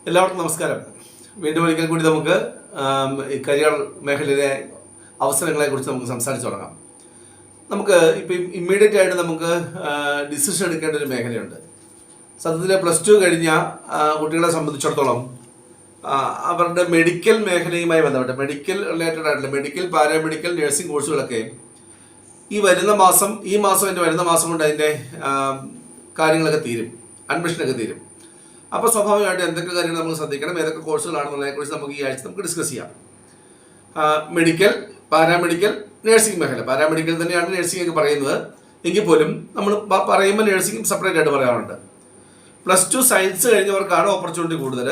എല്ലാവർക്കും നമസ്കാരം. വീണ്ടും ഒരിക്കൽ കൂടി നമുക്ക് ഈ കരിയർ മേഖലയിലെ അവസരങ്ങളെക്കുറിച്ച് നമുക്ക് സംസാരിച്ചു തുടങ്ങാം. നമുക്ക് ഇപ്പം ഇമ്മീഡിയറ്റ് ആയിട്ട് നമുക്ക് ഡിസിഷൻ എടുക്കേണ്ട ഒരു മേഖലയുണ്ട്. സത്യത്തിൽ +2 കഴിഞ്ഞ കുട്ടികളെ സംബന്ധിച്ചിടത്തോളം അവരുടെ മെഡിക്കൽ മേഖലയുമായി ബന്ധപ്പെട്ട് മെഡിക്കൽ റിലേറ്റഡ് ആയിട്ടുള്ള മെഡിക്കൽ, പാരാമെഡിക്കൽ, നഴ്സിംഗ് കോഴ്സുകളൊക്കെ ഈ വരുന്ന മാസം കൊണ്ട് അതിൻ്റെ കാര്യങ്ങളൊക്കെ തീരും, അഡ്മിഷനൊക്കെ തീരും. അപ്പോൾ സ്വാഭാവികമായിട്ട് എന്തൊക്കെ കാര്യങ്ങൾ നമുക്ക് ശ്രദ്ധിക്കണം, ഏതൊക്കെ കോഴ്സുകളാണെന്നുള്ളതിനെക്കുറിച്ച് നമുക്ക് ഈ ആഴ്ച നമുക്ക് ഡിസ്കസ് ചെയ്യാം. മെഡിക്കൽ, പാരാമെഡിക്കൽ, നഴ്സിംഗ് മേഖല. പാരാമെഡിക്കൽ തന്നെയാണ് നഴ്സിംഗ് ഒക്കെ പറയുന്നത്, എങ്കിൽ പോലും നമ്മൾ പറയുമ്പോൾ നഴ്സിംഗ് സെപ്പറേറ്റ് ആയിട്ട് പറയാറുണ്ട്. +2 സയൻസ് കഴിഞ്ഞവർക്കാണ് ഓപ്പർച്യൂണിറ്റി കൂടുതൽ.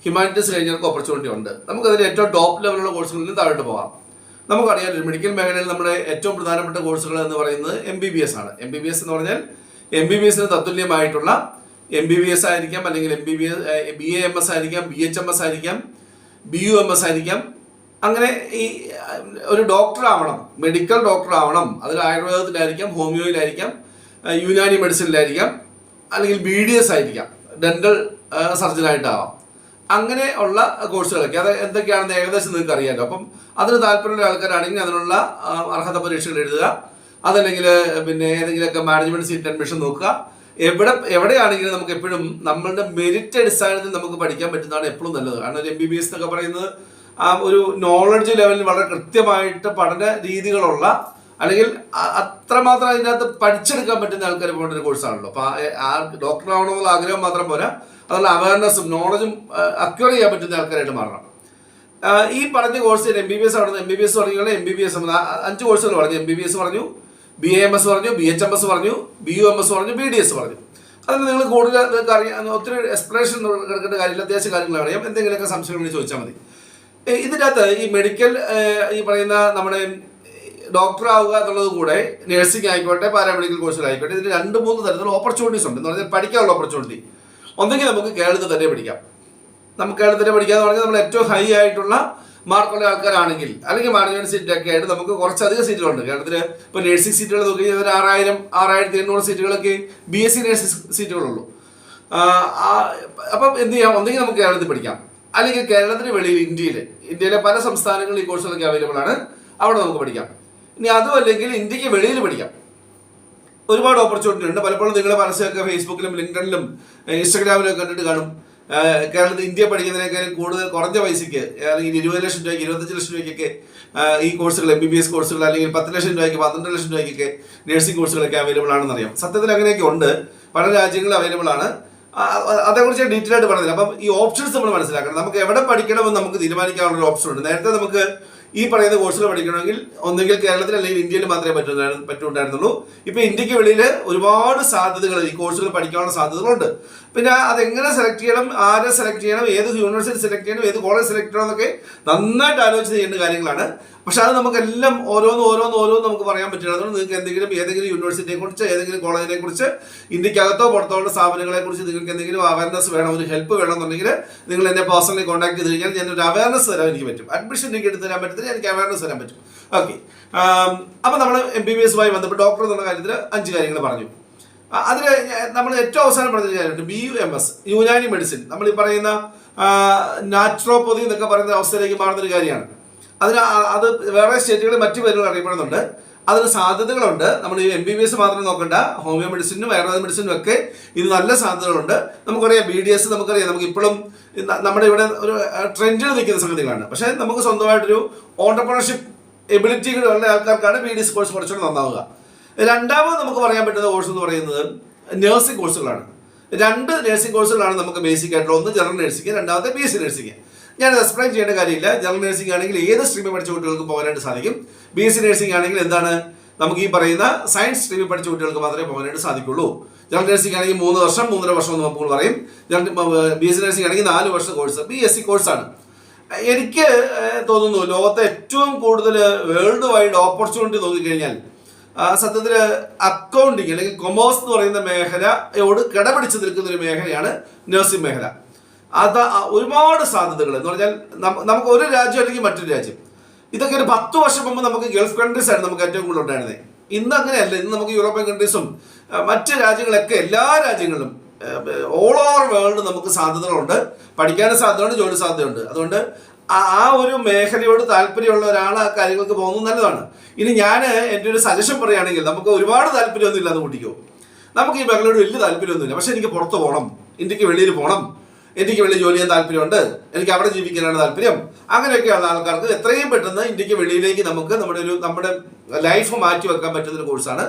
ഹ്യൂമാനിറ്റീസ് കഴിഞ്ഞവർക്ക് ഓപ്പർച്യൂണിറ്റി ഉണ്ട്. നമുക്കതിൽ ഏറ്റവും ടോപ്പ് ലെവലുള്ള കോഴ്സുകളിൽ നിന്ന് താഴോട്ട് പോകാം. നമുക്കറിയാം, മെഡിക്കൽ മേഖലയിൽ നമ്മുടെ ഏറ്റവും പ്രധാനപ്പെട്ട കോഴ്സുകൾ എന്ന് പറയുന്നത് MBBS ആണ്. MBBS എന്ന് പറഞ്ഞാൽ MBBSന് തത്തുല്യമായിട്ടുള്ള MBBS ആയിരിക്കാം, അല്ലെങ്കിൽ BAMS ആയിരിക്കാം, BHMS ആയിരിക്കാം, BUMS ആയിരിക്കാം. അങ്ങനെ ഈ ഒരു ഡോക്ടർ ആവണം, മെഡിക്കൽ ഡോക്ടർ ആവണം. അതിൽ ആയുർവേദത്തിലായിരിക്കാം, ഹോമിയോയിലായിരിക്കാം, യുനാനി മെഡിസിനിലായിരിക്കാം, അല്ലെങ്കിൽ BDS ആയിരിക്കാം, ഡെന്റൽ സർജനായിട്ടാവാം. അങ്ങനെ ഉള്ള കോഴ്സുകളൊക്കെ അത് എന്തൊക്കെയാണെന്ന് ഏകദേശം നിങ്ങൾക്ക് അറിയാമല്ലോ. അപ്പം അതിന് താല്പര്യമുള്ള ആൾക്കാരാണെങ്കിൽ അതിനുള്ള അർഹത പരീക്ഷകൾ എഴുതുക. അതല്ലെങ്കിൽ പിന്നെ ഏതെങ്കിലുമൊക്കെ മാനേജ്മെന്റ് സീറ്റ് അഡ്മിഷൻ നോക്കുക. എവിടെയാണെങ്കിലും നമുക്ക് എപ്പോഴും നമ്മളുടെ മെറിറ്റ് അടിസ്ഥാനത്തിൽ നമുക്ക് പഠിക്കാൻ പറ്റുന്നതാണ് എപ്പോഴും നല്ലത്. കാരണം ഒരു MBBS എന്നൊക്കെ പറയുന്നത് ഒരു നോളജ് ലെവലിൽ വളരെ കൃത്യമായിട്ട് പഠന രീതികളുള്ള, അല്ലെങ്കിൽ അത്രമാത്രം അതിനകത്ത് പഠിച്ചെടുക്കാൻ പറ്റുന്ന ആൾക്കാർ പോകേണ്ട ഒരു കോഴ്സാണല്ലോ. അപ്പോൾ ആ ഡോക്ടർ ആവണമെന്നുള്ള ആഗ്രഹം മാത്രം പോരാ, അതുള്ള അവയർനെസ്സും നോളജും അക്വയർ ചെയ്യാൻ പറ്റുന്ന ആൾക്കാരായിട്ട് മാറണം. ഈ പറഞ്ഞ കോഴ്സ് MBBS ആണെന്ന് MBBS പറഞ്ഞാൽ MBBS 5 കോഴ്സുകൾ പറഞ്ഞു. MBBS പറഞ്ഞു, BAMS പറഞ്ഞു, BHMS പറഞ്ഞു, BUMS പറഞ്ഞു, BDS പറഞ്ഞു. അതിൽ നിങ്ങൾ കൂടുതൽ അറിയാൻ ഒത്തിരി എക്സ്പ്ലനേഷൻ എടുക്കേണ്ട കാര്യമില്ല. അത്യാവശ്യ കാര്യങ്ങൾ അറിയാം. എന്തെങ്കിലുമൊക്കെ സംശയങ്ങൾ ചോദിച്ചാൽ മതി. ഇതിൻ്റെ അകത്ത് ഈ മെഡിക്കൽ ഈ പറയുന്ന നമ്മുടെ ഡോക്ടർ ആവുക എന്നുള്ളത് കൂടെ നഴ്സിംഗ് ആയിക്കോട്ടെ, പാരാമെഡിക്കൽ കോഴ്സുകളായിക്കോട്ടെ, ഇതിന് 2-3 തരത്തിലുള്ള ഓപ്പർച്യൂണിറ്റീസ് ഉണ്ട്. എന്ന് പറഞ്ഞാൽ പഠിക്കാനുള്ള ഓപ്പർച്യൂണിറ്റി ഒന്നെങ്കിൽ നമുക്ക് കേരളത്തിൽ തന്നെ പഠിക്കാം. നമുക്ക് കേരളത്തിൽ പഠിക്കാന്ന് പറഞ്ഞാൽ നമ്മൾ ഏറ്റവും ഹൈ ആയിട്ടുള്ള മാർക്കുള്ള ആൾക്കാരാണെങ്കിൽ, അല്ലെങ്കിൽ മാനേജ്മെന്റ് സീറ്റൊക്കെ ആയിട്ട് നമുക്ക് കുറച്ചധികം സീറ്റുകളുണ്ട് കേരളത്തിൽ. ഇപ്പോൾ നഴ്സിംഗ് സീറ്റുകൾ നോക്കി ഒരു 6,800 സീറ്റുകളൊക്കെ BSc നഴ്സിംഗ് സീറ്റുകളുള്ളൂ. അപ്പം എന്ത് ചെയ്യാം, ഒന്നെങ്കിൽ നമുക്ക് കേരളത്തിൽ പഠിക്കാം, അല്ലെങ്കിൽ കേരളത്തിന് വെളിയിൽ ഇന്ത്യയിലെ പല സംസ്ഥാനങ്ങളിൽ ഈ കോഴ്സുകളൊക്കെ അവൈലബിൾ ആണ്, അവിടെ നമുക്ക് പഠിക്കാം. ഇനി അതും അല്ലെങ്കിൽ ഇന്ത്യക്ക് വെളിയിൽ പഠിക്കാം. ഒരുപാട് ഓപ്പർച്യൂണിറ്റി ഉണ്ട്. പലപ്പോഴും നിങ്ങളുടെ പരസ്യമൊക്കെ ഫേസ്ബുക്കിലും ലിങ്ക്ഡനിലും ഇൻസ്റ്റാഗ്രാമിലും കണ്ടിട്ട് കാണും. കേരളത്തിൽ ഇന്ത്യ പഠിക്കുന്നതിനേക്കാളും കൂടുതൽ കുറഞ്ഞ പൈസയ്ക്ക്, അല്ലെങ്കിൽ 20 ലക്ഷം രൂപയ്ക്ക്, 25 ലക്ഷം രൂപയ്ക്കൊക്കെ ഈ കോഴ്സുകൾ, MBBS കോഴ്സുകൾ, അല്ലെങ്കിൽ 10 ലക്ഷം രൂപയ്ക്ക്, 12 ലക്ഷം രൂപയ്ക്കൊക്കെ നഴ്സിംഗ് കോഴ്സുകളൊക്കെ അവൈലബിൾ ആണെന്ന് അറിയാം. സത്യത്തിൽ അങ്ങനെയൊക്കെ ഉണ്ട്, പല രാജ്യങ്ങളിൽ അവൈലബിൾ ആണ്. അതേക്കുറിച്ച് ഡീറ്റെയിൽ ആയിട്ട് പറഞ്ഞില്ല. അപ്പം ഈ ഓപ്ഷൻസ് നമ്മൾ മനസ്സിലാക്കണം. നമുക്ക് എവിടെ പഠിക്കണമെന്ന് നമുക്ക് തീരുമാനിക്കാനുള്ള ഒരു ഓപ്ഷൻ ഉണ്ട്. നേരത്തെ നമുക്ക് ഈ പറയുന്ന കോഴ്സുകൾ പഠിക്കണമെങ്കിൽ ഒന്നെങ്കിൽ കേരളത്തിൽ അല്ലെങ്കിൽ ഇന്ത്യയിൽ മാത്രമേ പറ്റുണ്ടായിരുന്നുള്ളൂ. ഇപ്പൊ ഇന്ത്യക്ക് വെളിയിൽ ഒരുപാട് സാധ്യതകൾ, ഈ കോഴ്സുകൾ പഠിക്കാനുള്ള സാധ്യതകളുണ്ട്. പിന്നെ അതെങ്ങനെ സെലക്ട് ചെയ്യണം, ആരെ സെലക്ട് ചെയ്യണം, ഏത് യൂണിവേഴ്സിറ്റി സെലക്ട് ചെയ്യണം, ഏത് കോളേജ് സെലക്ട് ചെയ്യണം എന്നൊക്കെ നന്നായിട്ട് ആലോചിച്ച് ചെയ്യേണ്ട കാര്യങ്ങളാണ്. പക്ഷെ അത് നമുക്കെല്ലാം ഓരോന്നും നമുക്ക് പറയാൻ പറ്റില്ല. അതുകൊണ്ട് നിങ്ങൾക്ക് ഏതെങ്കിലും യൂണിവേഴ്സിറ്റിയെ കുറിച്ച്, ഏതെങ്കിലും കോളേജിനെ കുറിച്ച്, ഇന്ത്യക്കകത്തോ പുറത്തോ ഉള്ള സ്ഥാപനങ്ങളെ കുറിച്ച് നിങ്ങൾക്ക് എന്തെങ്കിലും അവയർനെസ് വേണം, ഒരു ഹെൽപ്പ് വേണമെന്നുണ്ടെങ്കിൽ നിങ്ങൾ എന്നെ പേഴ്സണലി കോൺടാക്ട് ചെയ്ത് കഴിഞ്ഞാൽ ഞാൻ ഒരു അവയർനെസ് തരാൻ എനിക്ക് പറ്റും. അഡ്മിഷൻ എനിക്ക് എടുത്ത് തരാൻ പറ്റത്തില്ല, എനിക്ക് അവയർനെസ് തരാൻ പറ്റും. ഓക്കെ. അപ്പം നമ്മൾ MBBSുമായി ബന്ധപ്പെട്ട് ഡോക്ടർ എന്നുള്ള കാര്യത്തിൽ 5 കാര്യങ്ങൾ പറഞ്ഞു. അതിൽ നമ്മൾ ഏറ്റവും അവസാനം പറഞ്ഞൊരു കാര്യമുണ്ട്, BUMS, യുനാനി മെഡിസിൻ. നമ്മൾ ഈ പറയുന്ന നാച്ചുറോപ്പതി എന്നൊക്കെ പറയുന്ന അവസ്ഥയിലേക്ക് മാറുന്നൊരു കാര്യമാണ്. അത് വേറെ സ്റ്റേറ്റുകളിൽ മറ്റു പേരുകൾ അറിയപ്പെടുന്നുണ്ട്. അതിന് സാധ്യതകളുണ്ട്. നമ്മൾ ഈ MBBS മാത്രം നോക്കണ്ട, ഹോമിയോ മെഡിസിനും ആയുർവേദ മെഡിസിനും ഒക്കെ ഇത് നല്ല സാധ്യതകളുണ്ട്. നമുക്കറിയാം BDS, നമുക്കറിയാം, നമുക്ക് ഇപ്പോഴും നമ്മുടെ ഇവിടെ ഒരു ട്രെൻഡിൽ നിൽക്കുന്ന സംഗതികളാണ്. പക്ഷേ നമുക്ക് സ്വന്തമായിട്ടൊരു ഓണ്ടർപ്രണർഷിപ്പ് എബിലിറ്റികളുള്ള ആൾക്കാർക്കാണ് BDS കോഴ്സ് കുറച്ചുകൂടി നന്നാവുക. രണ്ടാമത് നമുക്ക് പറയാൻ പറ്റുന്ന കോഴ്സ് എന്ന് പറയുന്നത് നഴ്സിംഗ് കോഴ്സുകളാണ്. 2 നഴ്സിംഗ് കോഴ്സുകളാണ് നമുക്ക് ബേസിക് ആയിട്ടുള്ള. ഒന്ന് ജനറൽ നഴ്സിംഗ്, രണ്ടാമത്തെ BSc നഴ്സിംഗ്. ഞാനത് എക്സ്പ്ലെയിൻ ചെയ്യേണ്ട കാര്യമില്ല. ജനറൽ നഴ്സിംഗ് ആണെങ്കിൽ ഏത് സ്ട്രീമിൽ പഠിച്ച കുട്ടികൾക്ക് പോകാനായിട്ട് സാധിക്കും. BSc നഴ്സിംഗ് ആണെങ്കിൽ എന്താണ്, നമുക്ക് ഈ പറയുന്ന സയൻസ് സ്ട്രീമിൽ പഠിച്ച കുട്ടികൾക്ക് മാത്രമേ പോകാനായിട്ട് സാധിക്കുള്ളൂ. ജനറൽ നഴ്സിംഗ് ആണെങ്കിൽ 3 വർഷം, 3.5 വർഷം എന്ന് നമ്മൾ പറയും. BSc നഴ്സിംഗ് ആണെങ്കിൽ 4 വർഷ കോഴ്സ്, BSc കോഴ്സാണ്. എനിക്ക് തോന്നുന്നു ലോകത്തെ ഏറ്റവും കൂടുതൽ വേൾഡ് വൈഡ് ഓപ്പർച്യൂണിറ്റി നോക്കിക്കഴിഞ്ഞാൽ സത്യത്തിൽ അക്കൗണ്ടിങ് അല്ലെങ്കിൽ കൊമേഴ്സ് എന്ന് പറയുന്ന മേഖലയോട് കിടപിടിച്ച് നിൽക്കുന്ന ഒരു മേഖലയാണ് നഴ്സിംഗ് മേഖല. അത് ഒരുപാട് സാധ്യതകൾ എന്ന് പറഞ്ഞാൽ നമുക്ക് ഒരു രാജ്യം അല്ലെങ്കിൽ മറ്റൊരു രാജ്യം, ഇതൊക്കെ ഒരു 10 വർഷം മുമ്പ് നമുക്ക് ഗൾഫ് കൺട്രീസ് ആയിരുന്നു നമുക്ക് ഏറ്റവും കൂടുതൽ ഉണ്ടായിരുന്നത്. ഇന്ന് അങ്ങനെയല്ല. ഇന്ന് നമുക്ക് യൂറോപ്യൻ കൺട്രീസും മറ്റ് രാജ്യങ്ങളൊക്കെ എല്ലാ രാജ്യങ്ങളിലും ഓൾ ഓവർ വേൾഡ് നമുക്ക് സാധ്യതകളുണ്ട്, പഠിക്കാനും സാധ്യതയുണ്ട്, ജോലി സാധ്യതയുണ്ട്. അതുകൊണ്ട് ആ ഒരു മേഖലയോട് താല്പര്യമുള്ള ഒരാൾ ആ കാര്യങ്ങൾക്ക് പോകുന്നത് നല്ലതാണ്. ഇനി ഞാൻ എൻ്റെ ഒരു സജഷൻ പറയുകയാണെങ്കിൽ, നമുക്ക് ഒരുപാട് താല്പര്യമൊന്നും ഇല്ലാന്ന് കൂട്ടിക്കോ, നമുക്ക് ഈ മേഖലയോട് വലിയ താല്പര്യമൊന്നുമില്ല, പക്ഷെ എനിക്ക് പുറത്ത് പോകണം, ഇന്ത്യക്ക് വെളിയിൽ പോകണം, എനിക്ക് വെളിയിൽ ജോലി ചെയ്യാൻ താല്പര്യമുണ്ട്, എനിക്ക് അവിടെ ജീവിക്കാനാണ് താല്പര്യം, അങ്ങനെയൊക്കെയുള്ള ആൾക്കാർക്ക് എത്രയും പെട്ടെന്ന് ഇന്ത്യക്ക് വെളിയിലേക്ക് നമുക്ക് നമ്മുടെ ലൈഫ് മാറ്റി വെക്കാൻ പറ്റുന്ന ഒരു കോഴ്സാണ്.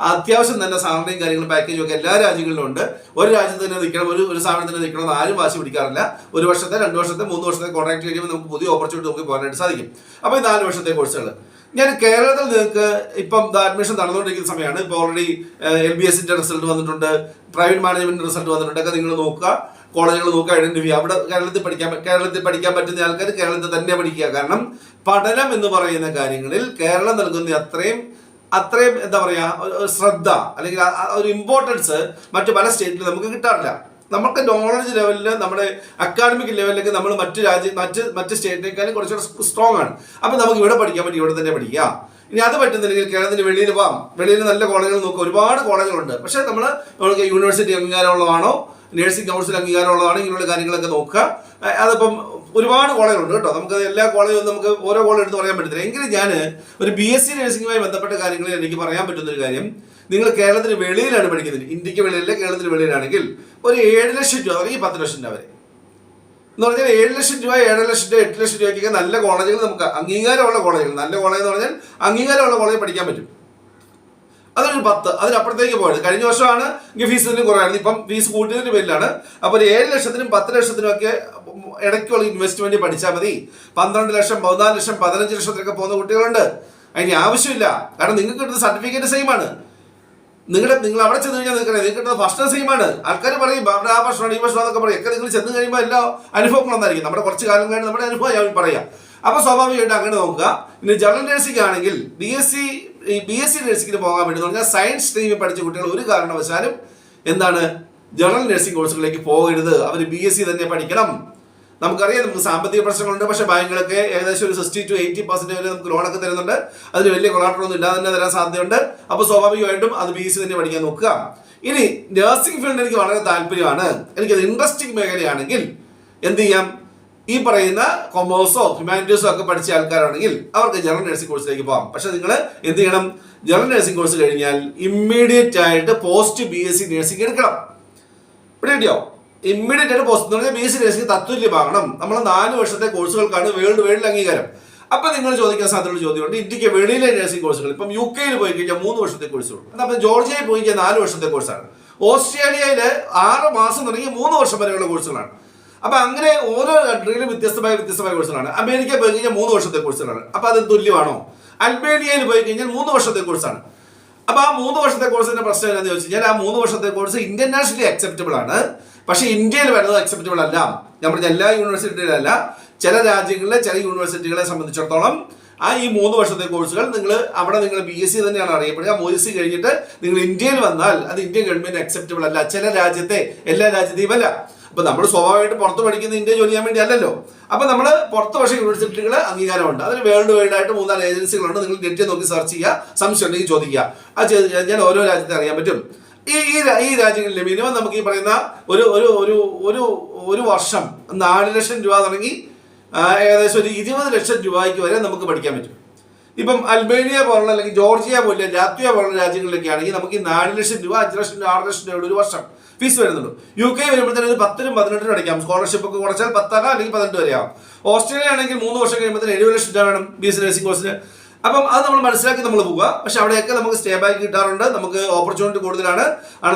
അത്യാവശ്യം തന്നെ സാലറിയും കാര്യങ്ങളും പാക്കേജും ഒക്കെ എല്ലാ രാജ്യങ്ങളിലും ഉണ്ട്. ഒരു രാജ്യത്ത് തന്നെ നിൽക്കണം, ഒരു സ്ഥാപനത്തിന് നിൽക്കണം ആരും വാശി പിടിക്കാറില്ല. 1 വർഷത്തെ 2 വർഷത്തെ 3 വർഷത്തെ കോൺട്രാക്ട് കഴിയുമ്പോൾ നമുക്ക് പുതിയ ഓപ്പർച്യൂണിറ്റി നമുക്ക് പോകാനായിട്ട് സാധിക്കും. അപ്പോൾ ഈ 4 വർഷത്തെ കോഴ്സുകൾ ഞാൻ കേരളത്തിൽ നിങ്ങൾക്ക് ഇപ്പം അഡ്മിഷൻ നടന്നുകൊണ്ടിരിക്കുന്ന സമയമാണ്. ഇപ്പോൾ ഓൾറെഡി LBSന്റെ റിസൾട്ട് വന്നിട്ടുണ്ട്, പ്രൈവറ്റ് മാനേജ്മെന്റ് റിസൾട്ട് വന്നിട്ടുണ്ട്. ഒക്കെ നിങ്ങൾ നോക്കുക, കോളേജുകൾ നോക്കുക, ഐഡന്റിഫൈ ചെയ്യുക. അവിടെ കേരളത്തിൽ പഠിക്കാൻ പറ്റുന്ന ആൾക്കാർ കേരളത്തിൽ തന്നെ പഠിക്കുക. കാരണം പഠനം എന്ന് പറയുന്ന കാര്യങ്ങളിൽ കേരളം നൽകുന്ന അത്രയും എന്താ പറയാ ശ്രദ്ധ അല്ലെങ്കിൽ ഒരു ഇമ്പോർട്ടൻസ് മറ്റു പല സ്റ്റേറ്റിലും നമുക്ക് കിട്ടാറില്ല. നമുക്ക് നോളജ് ലെവലിൽ, നമ്മുടെ അക്കാഡമിക് ലെവലിലേക്ക് നമ്മൾ മറ്റ് സ്റ്റേറ്റിനേക്കാളും കുറച്ചുകൂടെ സ്ട്രോങ് ആണ്. അപ്പം നമുക്ക് ഇവിടെ പഠിക്കാൻ പറ്റും, ഇവിടെ തന്നെ പഠിക്കുക. ഇനി അത് പറ്റുന്നില്ലെങ്കിൽ കേരളത്തിന് വെളിയിൽ പോകാം. വെളിയിൽ നല്ല കോളേജുകൾ നോക്കുക, ഒരുപാട് കോളേജുകളുണ്ട്. പക്ഷെ നമുക്ക് യൂണിവേഴ്സിറ്റി അംഗീകാരമുള്ളതാണോ, നഴ്സിംഗ് കൗൺസിൽ അംഗീകാരമുള്ളതാണോ, ഇങ്ങനെയുള്ള കാര്യങ്ങളൊക്കെ നോക്കുക. അതിപ്പം ഒരുപാട് കോളേജുണ്ട് കേട്ടോ. നമുക്ക് എല്ലാ കോളേജും നമുക്ക് ഓരോ കോളേജ് എടുത്ത് പറയാൻ പറ്റത്തില്ല. എങ്കിലും ഞാൻ ഒരു BSc നഴ്സിംഗുമായി ബന്ധപ്പെട്ട കാര്യങ്ങളിൽ എനിക്ക് പറയാൻ പറ്റുന്ന ഒരു കാര്യം, നിങ്ങൾ കേരളത്തിന് വെളിയിലാണ് പഠിക്കുന്നത്, ഇന്ത്യക്ക് വെളിയിലല്ല കേരളത്തിന് വെളിയിലാണെങ്കിൽ ഒരു 7 ലക്ഷം രൂപ അല്ലെങ്കിൽ 10 ലക്ഷം രൂപ വരെ എന്ന് പറഞ്ഞാൽ 7 ലക്ഷം രൂപ, 7 ലക്ഷം രൂപ, 8 ലക്ഷം രൂപയ്ക്കൊക്കെ നല്ല കോളേജുകൾ, നമുക്ക് അംഗീകാരമുള്ള കോളേജുകൾ, നല്ല കോളേജ് എന്ന് പറഞ്ഞാൽ അംഗീകാരമുള്ള കോളേജ് പഠിക്കാൻ പറ്റും. അതൊരു 10, അതിനപ്പുറത്തേക്ക് പോയത്. കഴിഞ്ഞ വർഷമാണ് എനിക്ക് ഫീസ് തന്നെ കുറവായിരുന്നു, ഇപ്പം ഫീസ് കൂട്ടിയതിന്റെ പേരിലാണ്. അപ്പോൾ ഒരു 7 ലക്ഷത്തിനും 10 ലക്ഷത്തിനും ഒക്കെ ഇടയ്ക്കുള്ള ഇൻവെസ്റ്റ്മെന്റ് പഠിച്ചാൽ മതി. 12 ലക്ഷം, 14 ലക്ഷം, 15 ലക്ഷത്തിലൊക്കെ പോകുന്ന കുട്ടികളുണ്ട്. അതിന് ആവശ്യമില്ല. കാരണം നിങ്ങൾക്ക് കിട്ടുന്ന സർട്ടിഫിക്കറ്റ് സെയിം ആണ്. നിങ്ങൾ അവിടെ ചെന്ന് കഴിഞ്ഞാൽ നിങ്ങൾക്ക് കിട്ടുന്ന ഭക്ഷണം സെയിം ആണ്. ആൾക്കാർ പറയും അവിടെ ആ ഭക്ഷണം ഈ ഭക്ഷണം എന്നൊക്കെ പറയും. ഒക്കെ നിങ്ങൾ ചെന്ന് കഴിയുമ്പോൾ എല്ലാ അനുഭവങ്ങളൊന്നായിരിക്കും. നമ്മുടെ കുറച്ച് കാലം കഴിഞ്ഞ് നമ്മുടെ അനുഭവം പറയാം. അപ്പോൾ സ്വാഭാവികമായിട്ട് അങ്ങനെ നോക്കുക. ഇനി ജനറൽ നഴ്സിംഗ് ആണെങ്കിൽ BSc നഴ്സിംഗിന് പോകാൻ വേണ്ടി പറഞ്ഞാൽ സയൻസ് സ്ട്രീമിൽ പഠിച്ച കുട്ടികൾ ഒരു കാരണവശാലും ജനറൽ നഴ്സിംഗ് കോഴ്സുകളിലേക്ക് പോകരുത്. അവർ BSc തന്നെ പഠിക്കണം. നമുക്കറിയാം നമുക്ക് സാമ്പത്തിക പ്രശ്നങ്ങളുണ്ട്. പക്ഷേ ബാങ്കുകളൊക്കെ ഏകദേശം ഒരു 60 to 80% വരെ നമുക്ക് ലോണൊക്കെ തരുന്നുണ്ട്. അതിന് വലിയ കൊളാട്ടറൊന്നും ഇല്ലാതെ തന്നെ തരാൻ സാധ്യതയുണ്ട്. അപ്പോൾ സ്വാഭാവികമായിട്ടും അത് BSc തന്നെ പഠിക്കാൻ നോക്കുക. ഇനി നഴ്സിംഗ് ഫീൽഡ് എനിക്ക് വളരെ താല്പര്യമാണ്, എനിക്കത് ഇൻട്രസ്റ്റിംഗ് മേഖലയാണെങ്കിൽ എന്ത് ചെയ്യാം? ഈ പറയുന്ന കൊമേഴ്സോ ഹ്യൂമാനിറ്റീസോ ഒക്കെ പഠിച്ച ആൾക്കാരാണെങ്കിൽ അവർക്ക് ജനറൽ നഴ്സിംഗ് കോഴ്സിലേക്ക് പോകാം. പക്ഷെ നിങ്ങൾ എന്ത് ചെയ്യണം? ജനറൽ നഴ്സിംഗ് കോഴ്സ് കഴിഞ്ഞാൽ ഇമ്മീഡിയറ്റ് ആയിട്ട് പോസ്റ്റ് BSc നഴ്സിംഗ് എടുക്കണം. പിടിയോ? ഇമ്മീഡിയറ്റ് ആയിട്ട് പോസ്റ്റ് എന്ന് പറഞ്ഞാൽ BSc നഴ്സിംഗ് തത്തുല്യമാകണം. നമ്മൾ 4 വർഷത്തെ കോഴ്സുകൾക്കാണ് വേൾഡ് വൈഡിൽ അംഗീകാരം. അപ്പൊ നിങ്ങൾ ചോദിക്കാൻ സാധ്യതയുള്ള ചോദ്യമുണ്ട്, ഇന്ത്യക്ക് വെളിയിലെ നഴ്സിംഗ് കോഴ്സുകൾ ഇപ്പം UK പോയി കഴിഞ്ഞാൽ 3 വർഷത്തെ കോഴ്സുകൾ, അപ്പം ജോർജിയയിൽ പോയി കഴിഞ്ഞാൽ 4 വർഷത്തെ കോഴ്സാണ്, ഓസ്ട്രേലിയയിൽ 6 മാസം തുടങ്ങി 3 വർഷം വരെയുള്ള കോഴ്സുകളാണ്. അപ്പൊ അങ്ങനെ ഓരോ കൺട്രിയിലും വ്യത്യസ്തമായ കോഴ്സുകളാണ്. അമേരിക്ക പോയി കഴിഞ്ഞാൽ 3 വർഷത്തെ കോഴ്സുകളാണ്. അപ്പൊ അത് തുല്യമാണോ? അൽബേനിയയിൽ പോയി കഴിഞ്ഞാൽ 3 വർഷത്തെ കോഴ്സാണ്. അപ്പൊ ആ 3 വർഷത്തെ കോഴ്സിന്റെ പ്രശ്നം എന്താണെന്ന് ചോദിച്ചു കഴിഞ്ഞാൽ, ആ 3 വർഷത്തെ കോഴ്സ് ഇന്റർനാഷണലി അക്സെപ്റ്റബിൾ ആണ്. പക്ഷെ ഇന്ത്യയിൽ വരുന്നത് അക്സെപ്റ്റബിൾ അല്ല. നമ്മുടെ എല്ലാ യൂണിവേഴ്സിറ്റിയിലല്ല, ചില രാജ്യങ്ങളിലെ ചില യൂണിവേഴ്സിറ്റികളെ സംബന്ധിച്ചിടത്തോളം ഈ 3 വർഷത്തെ കോഴ്സുകൾ നിങ്ങൾ BSc തന്നെയാണ് അറിയപ്പെടുക. BSc കഴിഞ്ഞിട്ട് നിങ്ങൾ ഇന്ത്യയിൽ വന്നാൽ അത് ഇന്ത്യൻ ഗവൺമെന്റ് അക്സെപ്റ്റബിൾ അല്ല. ചില രാജ്യത്തെ, എല്ലാ രാജ്യത്തെയും അല്ല. അപ്പൊ നമ്മൾ സ്വാഭാവികമായിട്ട് പുറത്ത് പഠിക്കുന്ന ഇന്ത്യ ജോലി ചെയ്യാൻ വേണ്ടി അല്ലല്ലോ. അപ്പൊ നമ്മൾ പുറത്ത് പക്ഷേ യൂണിവേഴ്സിറ്റികൾ അംഗീകാരമുണ്ട്. അതിന് വേൾഡ് വൈഡ് ആയിട്ട് 3-4 ഏജൻസികളുണ്ട്. നിങ്ങൾ നെറ്റിൽ നോക്കി സെർച്ച് ചെയ്യുക, സംശയം ഉണ്ടെങ്കിൽ ചോദിക്കുക. അത് ചെയ്ത് കഴിഞ്ഞാൽ ഓരോ രാജ്യത്തെ അറിയാൻ പറ്റും. ഈ രാജ്യങ്ങളിൽ മിനിമം നമുക്ക് ഈ പറയുന്ന ഒരു വർഷം 4 ലക്ഷം രൂപ തുടങ്ങി ഏകദേശം ഒരു 20 ലക്ഷം രൂപയ്ക്ക് വരെ നമുക്ക് പഠിക്കാൻ പറ്റും. ഇപ്പം അൽബേനിയ പോലുള്ള അല്ലെങ്കിൽ ജോർജിയ പോലെ ലാത്വിയ പോലുള്ള രാജ്യങ്ങളിലൊക്കെ ആണെങ്കിൽ നമുക്ക് 4 ലക്ഷം രൂപ, 5 ലക്ഷം രൂപ, 6 ലക്ഷം രൂപയുടെ ഒരു വർഷം ഫീസ് വരുന്നുള്ളൂ. UK വരുമ്പോഴത്തേനും 10-നും 18-നും അടയ്ക്കാം. സ്കോളർഷിപ്പ് ഒക്കെ കുറച്ചാൽ 10 അല്ലെങ്കിൽ 18 വരെ ആവും. ഓസ്ട്രേലിയ ആണെങ്കിൽ 3 വർഷം കഴിയുമ്പോഴത്തേനും 70 ലക്ഷം രൂപ വേണം BSc നഴ്സിംഗ് കോഴ്സിന്. അപ്പം അത് നമ്മൾ മനസ്സിലാക്കി നമ്മൾ പോവുക. പക്ഷെ അവിടെയൊക്കെ നമുക്ക് സ്റ്റേ ബാക്ക് കിട്ടാറുണ്ട്, നമുക്ക് ഓപ്പർച്യൂണിറ്റി കൂടുതലാണ്.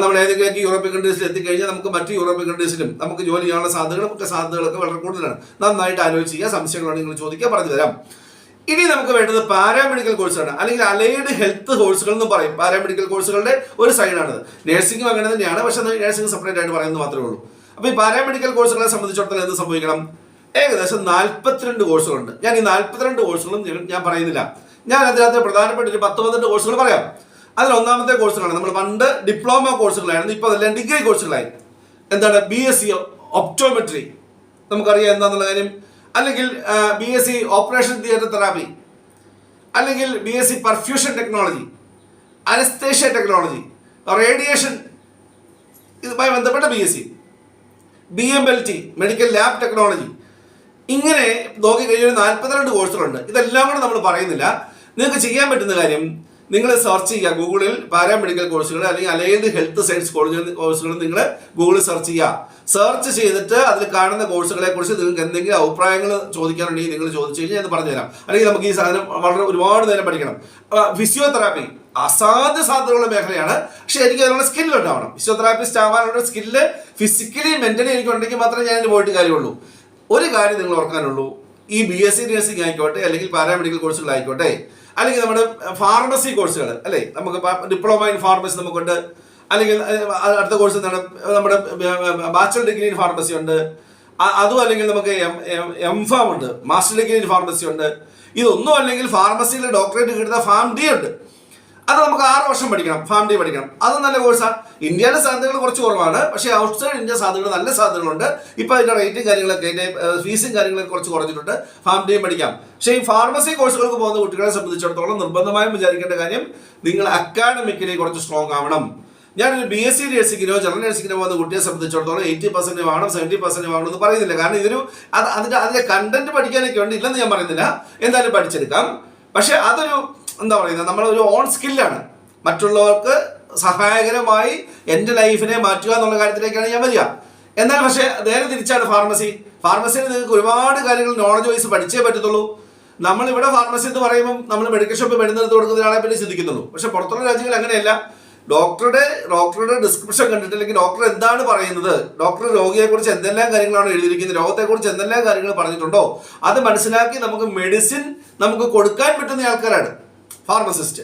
നമ്മൾ ഏതെങ്കിലുമൊക്കെ യൂറോപ്യൻ കൺട്രീസിൽ എത്തിക്കഴിഞ്ഞാൽ നമുക്ക് മറ്റ് യൂറോപ്യൻ കൺട്രീസിലും നമുക്ക് ജോലി ചെയ്യാനുള്ള സാധ്യതകളൊക്കെ വളരെ കൂടുതലാണ്. നന്നായിട്ട് ആലോചിച്ച് ചെയ്യുക. സംശയങ്ങളാണ് നിങ്ങൾ ചോദിക്കുക, പറഞ്ഞു തരാം. ഇനി നമുക്ക് വേണ്ടത് പാരാമെഡിക്കൽ കോഴ്സാണ്, അല്ലെങ്കിൽ അലൈഡ് ഹെൽത്ത് കോഴ്സുകൾ എന്ന് പറയും. പാരാമെഡിക്കൽ കോഴ്സുകളുടെ ഒരു സൈഡാണത്. നഴ്സിംഗും അങ്ങനെ തന്നെയാണ്, പക്ഷെ നഴ്സിംഗ് സെപ്പറേറ്റ് ആയിട്ട് പറയുന്നത് മാത്രമേ ഉള്ളൂ. അപ്പൊ ഈ പാരാമെഡിക്കൽ കോഴ്സുകളെ സംബന്ധിച്ചിടത്തോളം എന്ത് സംഭവിക്കണം? ഏകദേശം 42 കോഴ്സുകളുണ്ട്. ഞാൻ ഈ 42 കോഴ്സുകളും ഞാൻ പറയുന്നില്ല. ഞാൻ അതിനകത്ത് പ്രധാനപ്പെട്ട ഒരു 10-12 കോഴ്സുകൾ പറയാം. അതിൽ ഒന്നാമത്തെ കോഴ്സുകളാണ് നമ്മൾ പണ്ട് ഡിപ്ലോമ കോഴ്സുകളായിരുന്നു, ഇപ്പോൾ അതെല്ലാം ഡിഗ്രി കോഴ്സുകളായി. എന്താണ്? BSc ഒപ്റ്റോമെട്രി, നമുക്കറിയാം എന്താന്നുള്ള കാര്യം. അല്ലെങ്കിൽ BSc ഓപ്പറേഷൻ തിയേറ്റർ തെറാപ്പി, അല്ലെങ്കിൽ BSc perfusion technology, anaesthesia technology, radiation ഇതുമായി ബന്ധപ്പെട്ട BSc, BMLT medical lab technology, ഇങ്ങനെ നോക്കിക്കഴിഞ്ഞാൽ 42 കോഴ്സുകളുണ്ട്. ഇതെല്ലാം കൂടെ നമ്മൾ പറയുന്നില്ല. നിങ്ങൾക്ക് ചെയ്യാൻ പറ്റുന്ന കാര്യം, നിങ്ങൾ സെർച്ച് ചെയ്യുക ഗൂഗിളിൽ പാരാമെഡിക്കൽ കോഴ്സുകൾ അല്ലെങ്കിൽ അലൈൻഡ് ഹെൽത്ത് സയൻസ് കോഴ്സുകൾ നിങ്ങൾ ഗൂഗിളിൽ സെർച്ച് ചെയ്യുക. സെർച്ച് ചെയ്തിട്ട് അതിൽ കാണുന്ന കോഴ്സുകളെ കുറിച്ച് നിങ്ങൾക്ക് എന്തെങ്കിലും അഭിപ്രായങ്ങൾ ചോദിക്കാനുണ്ടെങ്കിൽ നിങ്ങൾ ചോദിച്ചു കഴിഞ്ഞാൽ ഞാൻ പറഞ്ഞുതരാം. അല്ലെങ്കിൽ നമുക്ക് ഈ സാധനം വളരെ ഒരുപാട് നേരം പഠിക്കണം. ഫിസിയോതെറാപ്പി അസാധ്യ സാധ്യതയുള്ള മേഖലയാണ്. പക്ഷെ എനിക്ക് അതിനുള്ള സ്കില്ല് ഉണ്ടാവണം. ഫിസിയോതെറാപ്പിസ്റ്റ് ആവാനുള്ള സ്കില്ല് ഫിസിക്കലി മെന്റലി എനിക്ക് ഉണ്ടെങ്കിൽ മാത്രമേ ഞാൻ അതിന് പോയിട്ട് കാര്യമുള്ളൂ. ഒരു കാര്യം നിങ്ങൾ ഓർക്കാനുള്ളൂ, ഈ BSc നഴ്സിംഗ് ആയിക്കോട്ടെ, അല്ലെങ്കിൽ പാരാമെഡിക്കൽ കോഴ്സുകളായിക്കോട്ടെ, അല്ലെങ്കിൽ നമ്മുടെ ഫാർമസി കോഴ്സുകൾ അല്ലേ, നമുക്ക് ഡിപ്ലോമ ഇൻ ഫാർമസി നമുക്കുണ്ട്, അല്ലെങ്കിൽ അടുത്ത കോഴ്സ് എന്താണ് നമ്മുടെ ബാച്ചലർ ഡിഗ്രി ഇൻ ഫാർമസി ഉണ്ട്, അതും അല്ലെങ്കിൽ നമുക്ക് MPharm ഉണ്ട്, മാസ്റ്റർ ഡിഗ്രി ഇൻ ഫാർമസി ഉണ്ട്. ഇതൊന്നും അല്ലെങ്കിൽ ഫാർമസിയിൽ ഡോക്ടറേറ്റ് കിട്ടുന്ന FARMD ഉണ്ട്. അത് നമുക്ക് 6 വർഷം പഠിക്കണം, FARMD പഠിക്കണം. അത് നല്ല കോഴ്സാണ്. ഇന്ത്യയുടെ സാധ്യതകൾ കുറച്ച് കുറവാണ്, പക്ഷേ ഔട്ട്സൈഡ് ഇന്ത്യ സാധ്യതകൾ നല്ല സാധ്യതകളുണ്ട്. ഇപ്പൊ അതിന്റെ റേറ്റും കാര്യങ്ങളൊക്കെ അതിന്റെ ഫീസും കാര്യങ്ങളൊക്കെ കുറച്ച് കുറഞ്ഞിട്ടുണ്ട്. FARMD പഠിക്കാം. പക്ഷേ ഈ ഫാർമസി കോഴ്സുകൾക്ക് പോകുന്ന കുട്ടികളെ സംബന്ധിച്ചിടത്തോളം നിർബന്ധമായും വിചാരിക്കേണ്ട കാര്യം, നിങ്ങൾ അക്കാഡമിക്കലി കുറച്ച് സ്ട്രോങ് ആവണം. ഞാനൊരു BSc നഴ്സിംഗിനോ ജനറൽ നഴ്സിംഗിനോ പോകുന്ന കുട്ടിയെ സംബന്ധിച്ചിടത്തോളം 80% ആവണം, 70% ആവണം എന്ന് പറയുന്നില്ല. കാരണം ഇതൊരു അതിന്റെ കണ്ടന്റ് പഠിക്കാനൊക്കെ ഉണ്ട്, ഇല്ലെന്ന് ഞാൻ പറയുന്നില്ല. എന്തായാലും പഠിച്ചെടുക്കാം. പക്ഷെ അതൊരു എന്താ പറയുന്നത്, നമ്മളൊരു ഓൺ സ്കില്ലാണ്. മറ്റുള്ളവർക്ക് സഹായകരമായി എൻ്റെ ലൈഫിനെ മാറ്റുക എന്നുള്ള കാര്യത്തിലേക്കാണ് ഞാൻ വരിക. എന്നാൽ പക്ഷേ നേരെ തിരിച്ചാണ് ഫാർമസിയിൽ നിങ്ങൾക്ക് ഒരുപാട് കാര്യങ്ങൾ നോളജ് വൈസ് പഠിച്ചേ പറ്റത്തുള്ളൂ. നമ്മളിവിടെ ഫാർമസി എന്ന് പറയുമ്പോൾ നമ്മൾ മെഡിക്കൽ ഷോപ്പിൽ മരുന്നെടുത്ത് കൊടുക്കുന്നതിനാളെ പറ്റി ചിന്തിക്കുന്നുള്ളൂ. പക്ഷെ പുറത്തുള്ള രാജ്യങ്ങൾ അങ്ങനെയല്ല. ഡോക്ടറുടെ ഡിസ്ക്രിപ്ഷൻ കണ്ടിട്ട്, അല്ലെങ്കിൽ ഡോക്ടർ എന്താണ് പറയുന്നത്, ഡോക്ടർ രോഗിയെക്കുറിച്ച് എന്തെല്ലാം കാര്യങ്ങളാണ് എഴുതിയിരിക്കുന്നത്, രോഗത്തെക്കുറിച്ച് എന്തെല്ലാം കാര്യങ്ങൾ പറഞ്ഞിട്ടുണ്ടോ അത് മനസ്സിലാക്കി നമുക്ക് മെഡിസിൻ നമുക്ക് കൊടുക്കാൻ പറ്റുന്ന ആൾക്കാരാണ് ഫാർമസിസ്റ്റ്.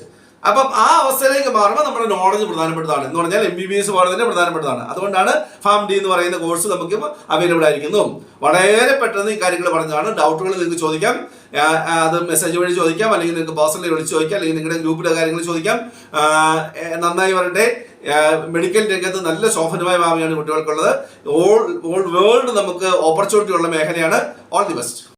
അപ്പം ആ അവസ്ഥയിലേക്ക് മാറുമ്പോൾ നമ്മുടെ നോളജ് പ്രധാനപ്പെട്ടതാണ്. എന്ന് പറഞ്ഞാൽ MBBS പോലെ തന്നെ പ്രധാനപ്പെട്ടതാണ്. അതുകൊണ്ടാണ് FARMD എന്ന് പറയുന്ന കോഴ്സ് നമുക്ക് അവൈലബിൾ ആയിരിക്കുന്നു. വളരെ പെട്ടെന്ന് ഈ കാര്യങ്ങൾ പറഞ്ഞതാണ്. ഡൗട്ടുകൾ നിങ്ങൾക്ക് ചോദിക്കാം, അത് മെസ്സേജ് വഴി ചോദിക്കാം, അല്ലെങ്കിൽ നിങ്ങൾക്ക് പേഴ്സണലി വിളിച്ച് ചോദിക്കാം, അല്ലെങ്കിൽ നിങ്ങളുടെ ഗ്രൂപ്പിലെ കാര്യങ്ങൾ ചോദിക്കാം. നന്നായി വരട്ടെ. മെഡിക്കൽ രംഗത്ത് നല്ല ശോഭനമായ ഭാവിയാണ് കുട്ടികൾക്കുള്ളത്. ഓൾ വേൾഡ് നമുക്ക് ഓപ്പർച്യൂണിറ്റി ഉള്ള മേഖലയാണ്. All the best.